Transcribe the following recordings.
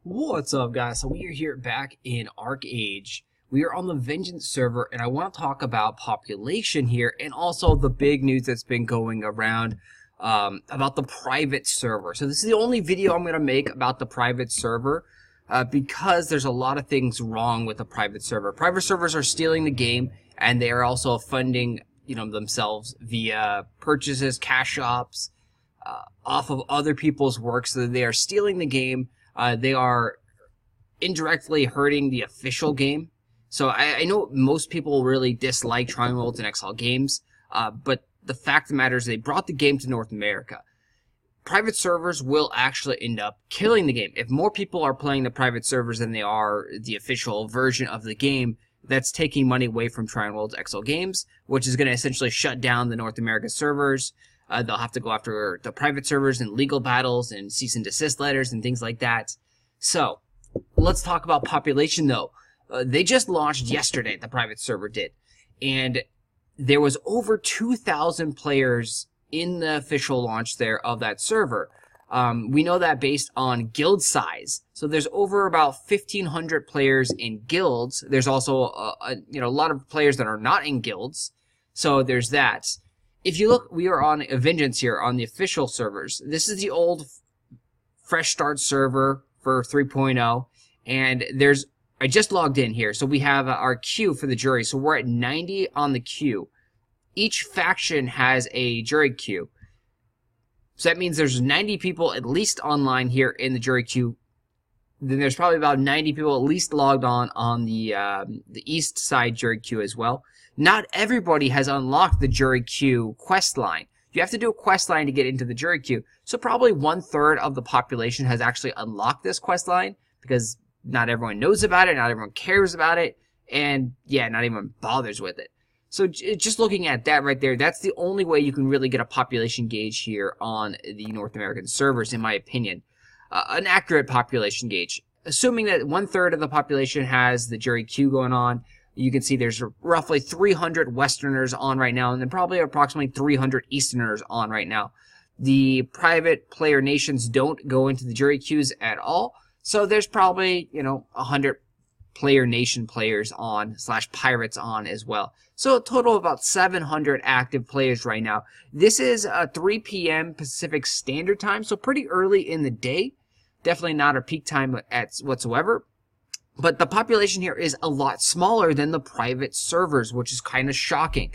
What's up, guys? So we are here back in Archeage. We are on the Vengeance server, and I want to talk about population here, and also the big news that's been going around about the private server. So this is the only video I'm going to make about the private server because there's a lot of things wrong with the private server. Private servers are stealing the game, and they are also funding, themselves via purchases, cash shops, off of other people's work. So they are stealing the game. They are indirectly hurting the official game. So I know most people really dislike Triangle Worlds and XL games, but the fact of the matter is they brought the game to North America. Private servers will actually end up killing the game. If more people are playing the private servers than they are the official version of the game, that's taking money away from Triangle Worlds XL games, which is going to essentially shut down the North America servers. They'll have to go after the private servers and legal battles and cease and desist letters and things like that. So, let's talk about population though. They just launched yesterday, the private server did. And there was over 2,000 players in the official launch there of that server. We know that based on guild size. So there's over about 1,500 players in guilds. There's also a lot of players that are not in guilds. So there's that. If you look, we are on Vengeance here on the official servers. This is the old fresh start server for 3.0, and I just logged in here, so we have our queue for the jury. So we're at 90 on the queue. Each faction has a jury queue. So that means there's 90 people at least online here in the jury queue. Then there's probably about 90 people at least logged on the east side jury queue as well. Not everybody has unlocked the jury queue quest line. You have to do a quest line to get into the jury queue. So probably 1/3 of the population has actually unlocked this quest line because not everyone knows about it, not everyone cares about it, and yeah, not even bothers with it. So just looking at that right there, that's the only way you can really get a population gauge here on the North American servers, in my opinion. An accurate population gauge. Assuming that 1/3 of the population has the jury queue going on, you can see there's roughly 300 Westerners on right now, and then probably approximately 300 Easterners on right now. The private player nations don't go into the jury queues at all, so there's probably, 100 player nation players on, / pirates on as well. So a total of about 700 active players right now. This is 3 p.m. Pacific Standard Time, so pretty early in the day. Definitely not a peak time whatsoever. But the population here is a lot smaller than the private servers, which is kind of shocking.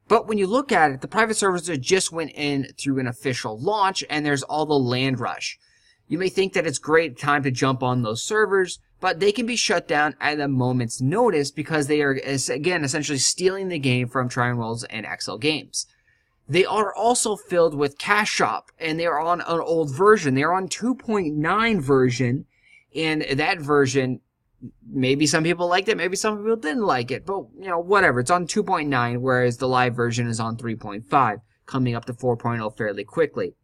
But when you look at it, the private servers just went in through an official launch, and there's all the land rush. You may think that it's great time to jump on those servers, but they can be shut down at a moment's notice because they are, again, essentially stealing the game from Triangle Worlds and XL games. They are also filled with cash shop, and they are on an old version. They are on 2.9 version, and that version, maybe some people liked it, maybe some people didn't like it, but, whatever. It's on 2.9, whereas the live version is on 3.5, coming up to 4.0 fairly quickly.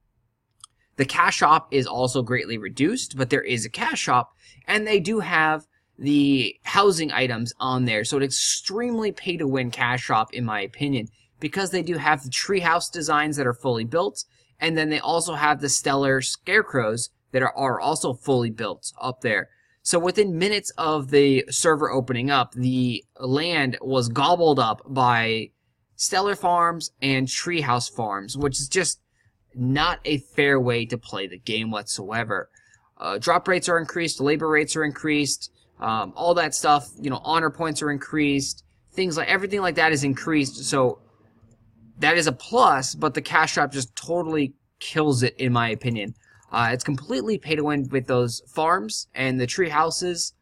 The cash shop is also greatly reduced, but there is a cash shop, and they do have the housing items on there, so it's extremely pay-to-win cash shop, in my opinion, because they do have the treehouse designs that are fully built, and then they also have the stellar scarecrows that are also fully built up there. So within minutes of the server opening up, the land was gobbled up by stellar farms and treehouse farms, which is just not a fair way to play the game whatsoever. Drop rates are increased, labor rates are increased, all that stuff, honor points are increased, everything like that is increased, so that is a plus, but the cash shop just totally kills it, in my opinion. It's completely pay to win with those farms and the tree houses.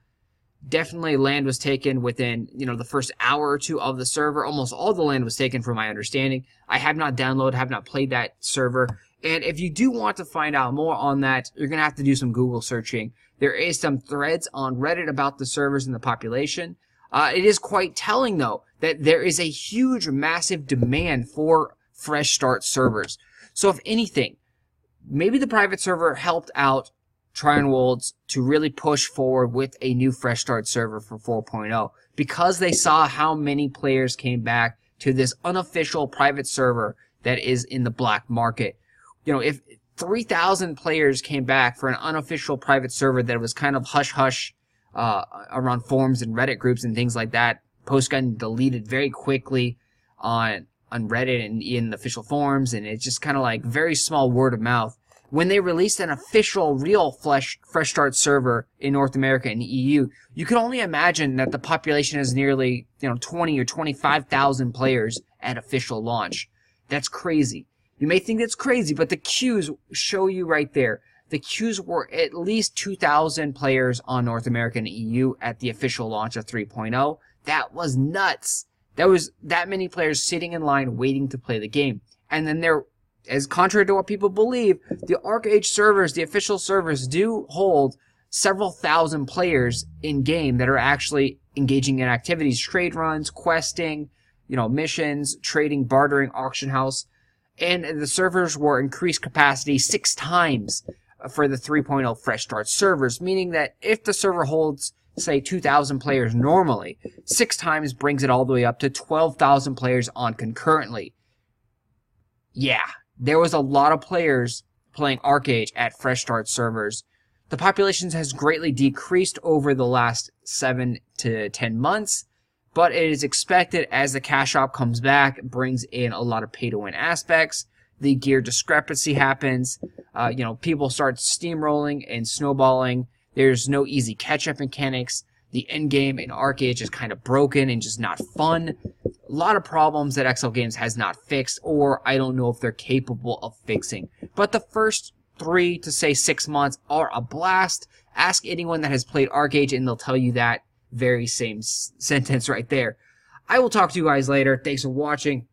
Definitely land was taken within, the first hour or two of the server. Almost all the land was taken from my understanding. I have not downloaded, have not played that server. And if you do want to find out more on that, you're going to have to do some Google searching. There is some threads on Reddit about the servers and the population. It is quite telling, though, that there is a huge, massive demand for fresh start servers. So if anything, maybe the private server helped out Triangle Worlds to really push forward with a new fresh start server for 4.0 because they saw how many players came back to this unofficial private server that is in the black market. If 3,000 players came back for an unofficial private server that was kind of hush-hush around forums and Reddit groups and things like that. Posts got deleted very quickly on Reddit and in official forums, and it's just kind of like very small word of mouth. When they released an official, real fresh start server in North America and the EU, you can only imagine that the population is nearly 20 or 25,000 players at official launch. That's crazy. You may think that's crazy, but the queues show you right there. The queues were at least 2,000 players on North America and EU at the official launch of 3.0. That was nuts. That was that many players sitting in line waiting to play the game. And then there, as contrary to what people believe, the Archeage servers, the official servers, do hold several thousand players in game that are actually engaging in activities, trade runs, questing, missions, trading, bartering, auction house. And the servers were increased capacity 6 times for the 3.0 fresh start servers, meaning that if the server holds, say, 2,000 players normally, 6 times brings it all the way up to 12,000 players on concurrently. Yeah, there was a lot of players playing Archeage at fresh start servers. The population has greatly decreased over the last 7 to 10 months, but it is expected as the cash shop comes back, brings in a lot of pay-to-win aspects. The gear discrepancy happens. People start steamrolling and snowballing. There's no easy catch-up mechanics. The end game in Archeage is kind of broken and just not fun. A lot of problems that XL Games has not fixed, or I don't know if they're capable of fixing. But the first 3 to say 6 months are a blast. Ask anyone that has played Archeage and they'll tell you that very same sentence right there. I will talk to you guys later. Thanks for watching.